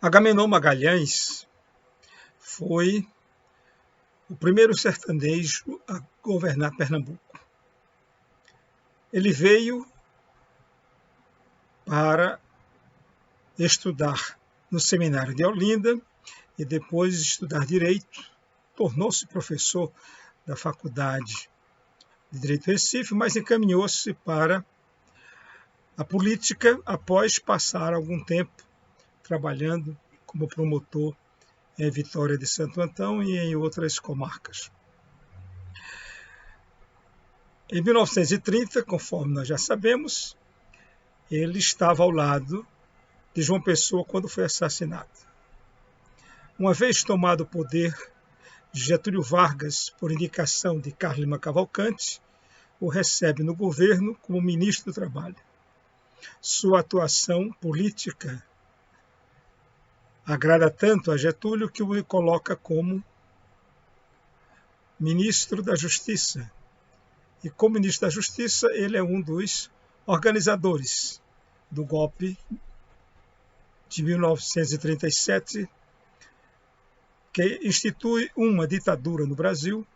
Agamenon Magalhães foi o primeiro sertanejo a governar Pernambuco. Ele veio para estudar no seminário de Olinda e depois estudar Direito. Tornou-se professor da Faculdade de Direito Recife, mas encaminhou-se para a política após passar algum tempo trabalhando como promotor em Vitória de Santo Antão e em outras comarcas. Em 1930, conforme nós já sabemos, ele estava ao lado de João Pessoa quando foi assassinado. Uma vez tomado o poder, Getúlio Vargas, por indicação de Carlos Lima Cavalcante, o recebe no governo como ministro do Trabalho. Sua atuação política agrada tanto a Getúlio que o coloca como ministro da Justiça. E como ministro da Justiça, ele é um dos organizadores do golpe de 1937, que institui uma ditadura no Brasil,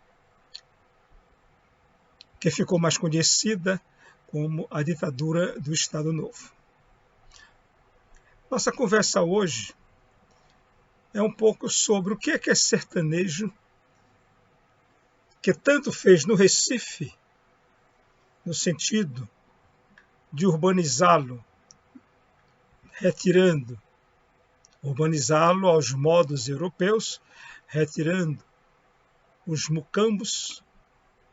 que ficou mais conhecida como a ditadura do Estado Novo. Nossa conversa hoje é um pouco sobre o que é sertanejo, que tanto fez no Recife, no sentido de urbanizá-lo aos modos europeus, retirando os mucambos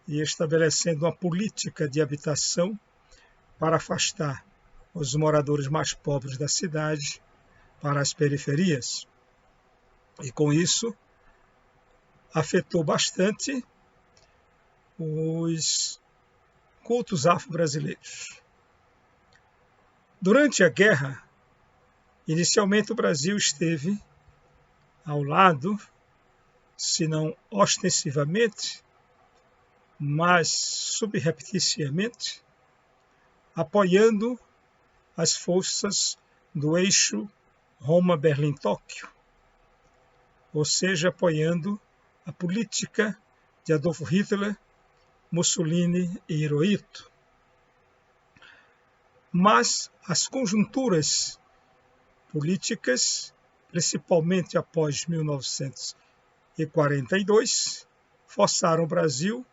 e estabelecendo uma política de habitação para afastar os moradores mais pobres da cidade para as periferias. E com isso afetou bastante os cultos afro-brasileiros. Durante a guerra, inicialmente o Brasil esteve ao lado, se não ostensivamente, mas subrepticiamente, apoiando as forças do eixo Roma-Berlim-Tóquio, ou seja, apoiando a política de Adolfo Hitler, Mussolini e Hirohito. Mas as conjunturas políticas, principalmente após 1942, forçaram o Brasil,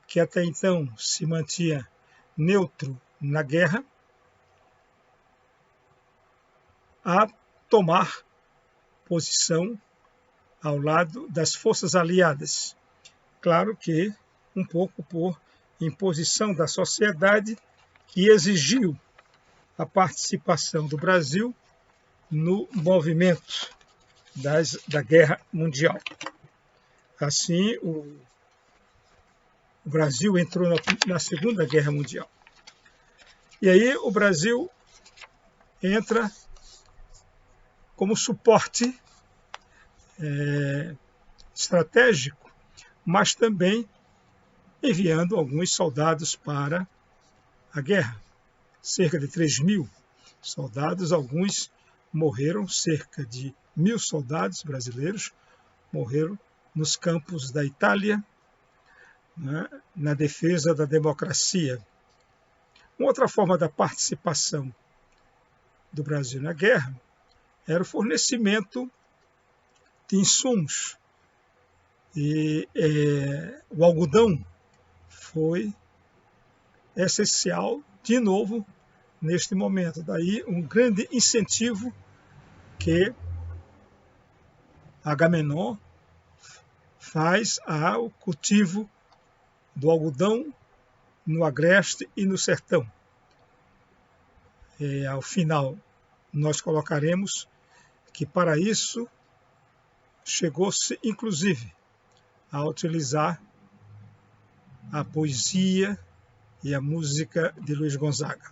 que até então se mantinha neutro na guerra, a tomar posição ao lado das forças aliadas. Claro que um pouco por imposição da sociedade, que exigiu a participação do Brasil no movimento da Guerra Mundial. Assim, o Brasil entrou na Segunda Guerra Mundial. E aí o Brasil entra como suporte estratégico, mas também enviando alguns soldados para a guerra. Cerca de 3.000 soldados, alguns morreram, cerca de 1.000 soldados brasileiros morreram nos campos da Itália, né, na defesa da democracia. Uma outra forma da participação do Brasil na guerra era o fornecimento de insumos. E o algodão foi essencial, de novo, neste momento. Daí um grande incentivo que Agamenon faz ao cultivo do algodão no Agreste e no Sertão. Ao final, nós colocaremos que para isso chegou-se, inclusive, a utilizar a poesia e a música de Luiz Gonzaga.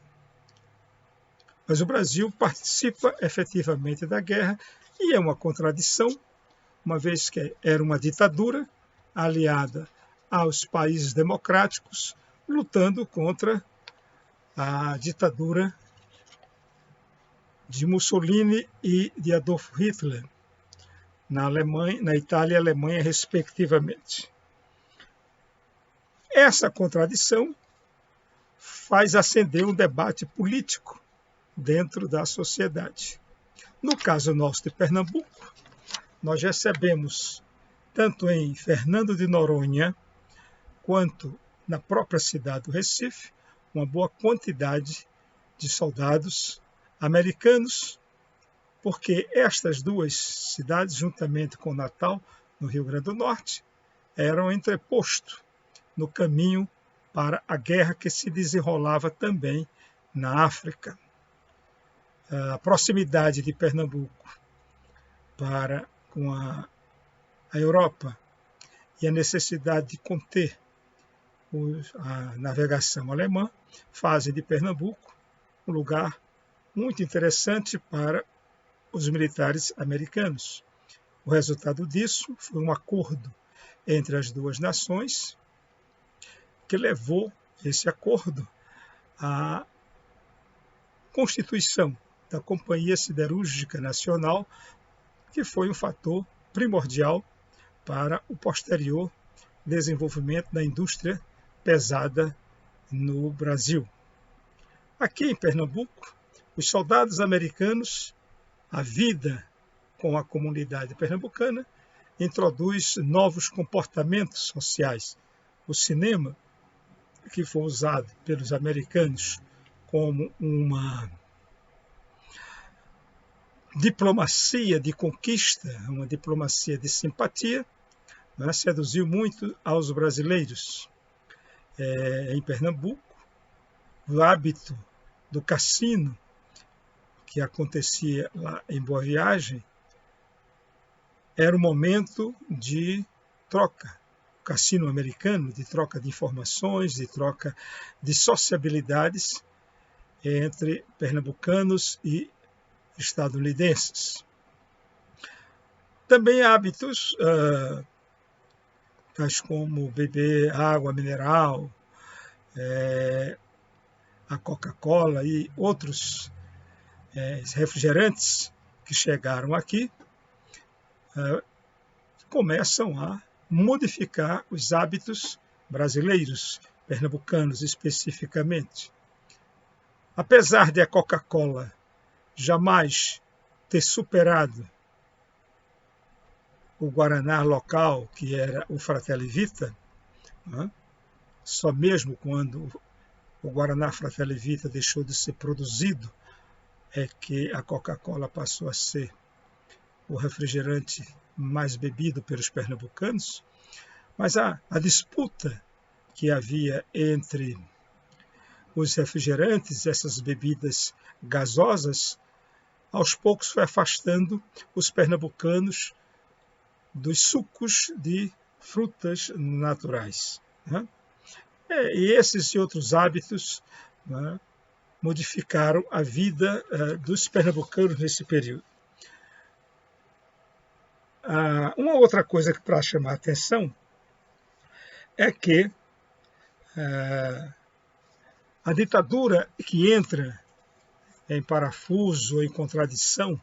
Mas o Brasil participa efetivamente da guerra e é uma contradição, uma vez que era uma ditadura aliada aos países democráticos, lutando contra a ditadura de Mussolini e de Adolf Hitler, na Alemanha, na Itália e Alemanha, respectivamente. Essa contradição faz acender um debate político dentro da sociedade. No caso nosso de Pernambuco, nós recebemos, tanto em Fernando de Noronha, quanto na própria cidade do Recife, uma boa quantidade de soldados americanos, porque estas duas cidades, juntamente com Natal, no Rio Grande do Norte, eram entreposto no caminho para a guerra que se desenrolava também na África. A proximidade de Pernambuco com a Europa e a necessidade de conter a navegação alemã fazem de Pernambuco um lugar muito interessante para os militares americanos. O resultado disso foi um acordo entre as duas nações que levou esse acordo à constituição da Companhia Siderúrgica Nacional, que foi um fator primordial para o posterior desenvolvimento da indústria pesada no Brasil. Aqui em Pernambuco, os soldados americanos, a vida com a comunidade pernambucana, introduz novos comportamentos sociais. O cinema, que foi usado pelos americanos como uma diplomacia de conquista, uma diplomacia de simpatia, seduziu muito aos brasileiros. Em Pernambuco, o hábito do cassino, que acontecia lá em Boa Viagem, era um momento de troca. O cassino americano, de troca de informações, de troca de sociabilidades entre pernambucanos e estadunidenses. Também hábitos tais como beber água mineral, a Coca-Cola e outros refrigerantes que chegaram aqui, começam a modificar os hábitos brasileiros, pernambucanos especificamente. Apesar de a Coca-Cola jamais ter superado o Guaraná local, que era o Fratelli Vita, só mesmo quando o Guaraná Fratelli Vita deixou de ser produzido é que a Coca-Cola passou a ser o refrigerante mais bebido pelos pernambucanos, mas a disputa que havia entre os refrigerantes, essas bebidas gasosas, aos poucos foi afastando os pernambucanos dos sucos de frutas naturais. E esses e outros hábitos modificaram a vida dos pernambucanos nesse período. Uma outra coisa que para chamar a atenção é que a ditadura que entra em parafuso ou em contradição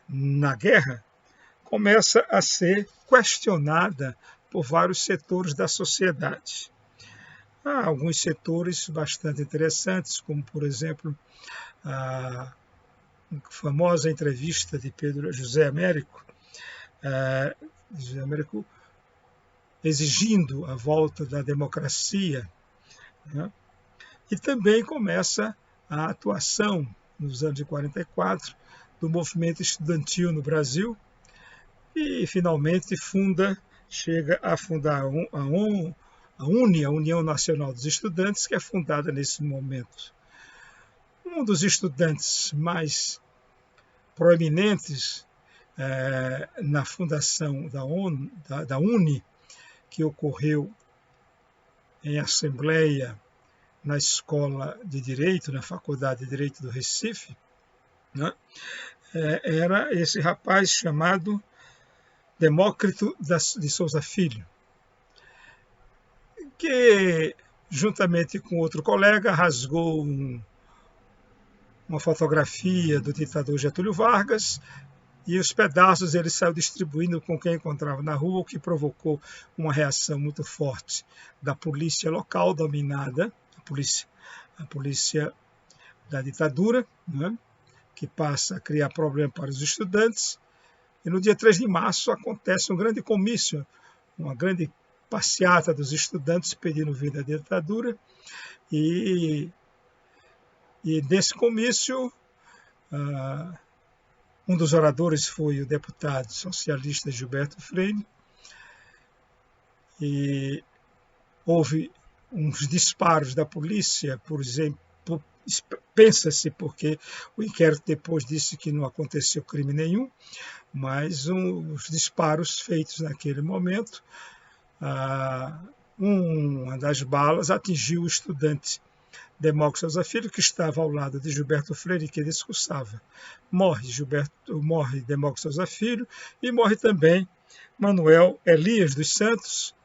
na guerra começa a ser questionada por vários setores da sociedade. Há alguns setores bastante interessantes, como, por exemplo, a famosa entrevista de José Américo exigindo a volta da democracia, e também começa a atuação, nos anos de 44, do movimento estudantil no Brasil e, finalmente, chega a fundar a UNE, a União Nacional dos Estudantes, que é fundada nesse momento. Um dos estudantes mais proeminentes na fundação da UNE, que ocorreu em assembleia na Escola de Direito, na Faculdade de Direito do Recife, era esse rapaz chamado Demócrito de Souza Filho, que, juntamente com outro colega, rasgou uma fotografia do ditador Getúlio Vargas, e os pedaços ele saiu distribuindo com quem encontrava na rua, o que provocou uma reação muito forte da polícia local, dominada, a polícia da ditadura, né, que passa a criar problema para os estudantes. E no dia 3 de março acontece um grande comício, uma grande passeata dos estudantes pedindo o fim da ditadura. E nesse comício, um dos oradores foi o deputado socialista Gilberto Freire, e houve uns disparos da polícia, por exemplo, pensa-se, porque o inquérito depois disse que não aconteceu crime nenhum, mas os disparos feitos naquele momento, uma das balas atingiu o estudante Demócrito Souza Filho, que estava ao lado de Gilberto Freire, que discursava. Morre Demócrito Souza Filho e morre também Manuel Elias dos Santos,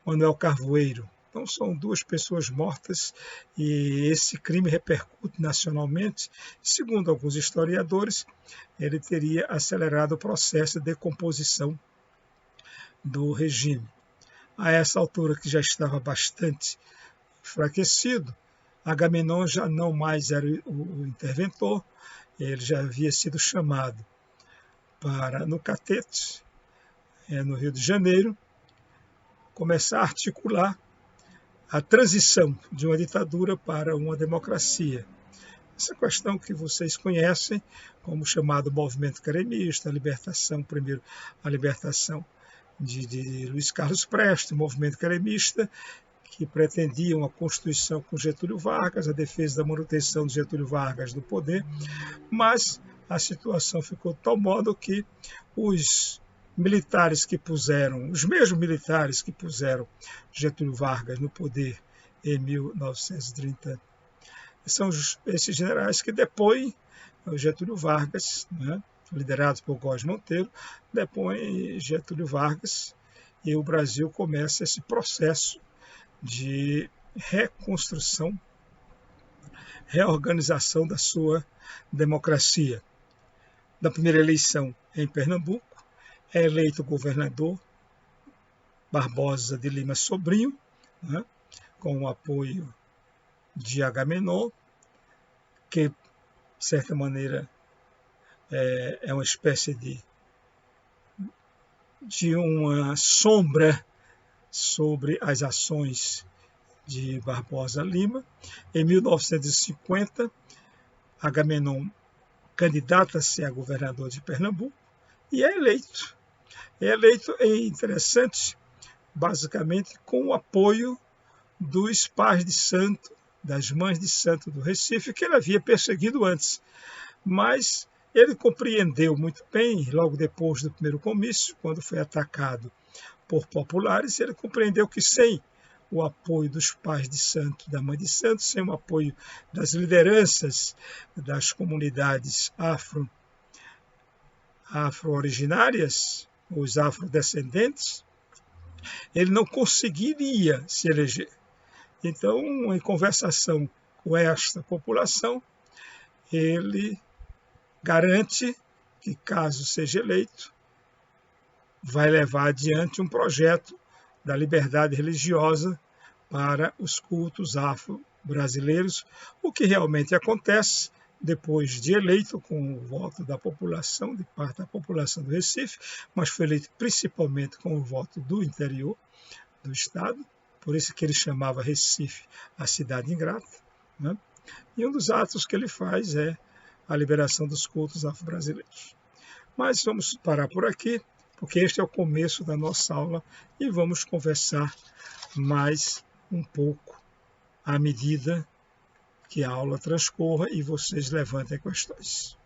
Manuel Carvoeiro. Então são duas pessoas mortas e esse crime repercute nacionalmente. Segundo alguns historiadores, ele teria acelerado o processo de decomposição do regime. A essa altura, que já estava bastante enfraquecido, Agamenon já não mais era o interventor, ele já havia sido chamado para, no Catete, no Rio de Janeiro, começar a articular a transição de uma ditadura para uma democracia. Essa questão que vocês conhecem como chamado movimento caremista, primeiro a libertação de Luiz Carlos Prestes, o movimento caremista, que pretendia uma constituição com Getúlio Vargas, a defesa da manutenção de Getúlio Vargas no poder, mas a situação ficou de tal modo que os mesmos militares que puseram Getúlio Vargas no poder em 1930, são esses generais que depõem Getúlio Vargas, né, liderados por Góes Monteiro, depõem Getúlio Vargas, e o Brasil começa esse processo de reconstrução, reorganização da sua democracia. Na primeira eleição em Pernambuco, é eleito governador Barbosa de Lima Sobrinho, né, com o apoio de Agamenon, que, de certa maneira, é uma espécie de uma sombra sobre as ações de Barbosa Lima. Em 1950, Agamenon candidata-se a governador de Pernambuco e é eleito. É interessante, basicamente, com o apoio dos pais de santo, das mães de santo do Recife, que ele havia perseguido antes. Mas ele compreendeu muito bem, logo depois do primeiro comício, quando foi atacado por populares, ele compreendeu que sem o apoio dos pais de santo, da mãe de santo, sem o apoio das lideranças das comunidades afro-originárias, os afrodescendentes, ele não conseguiria se eleger. Então, em conversação com esta população, ele garante que, caso seja eleito, vai levar adiante um projeto da liberdade religiosa para os cultos afro-brasileiros, o que realmente acontece depois de eleito com o voto da população, de parte da população do Recife, mas foi eleito principalmente com o voto do interior do estado, por isso que ele chamava Recife a cidade ingrata, né? E um dos atos que ele faz é a liberação dos cultos afro-brasileiros. Mas vamos parar por aqui, porque este é o começo da nossa aula e vamos conversar mais um pouco à medida que a aula transcorra e vocês levantem questões.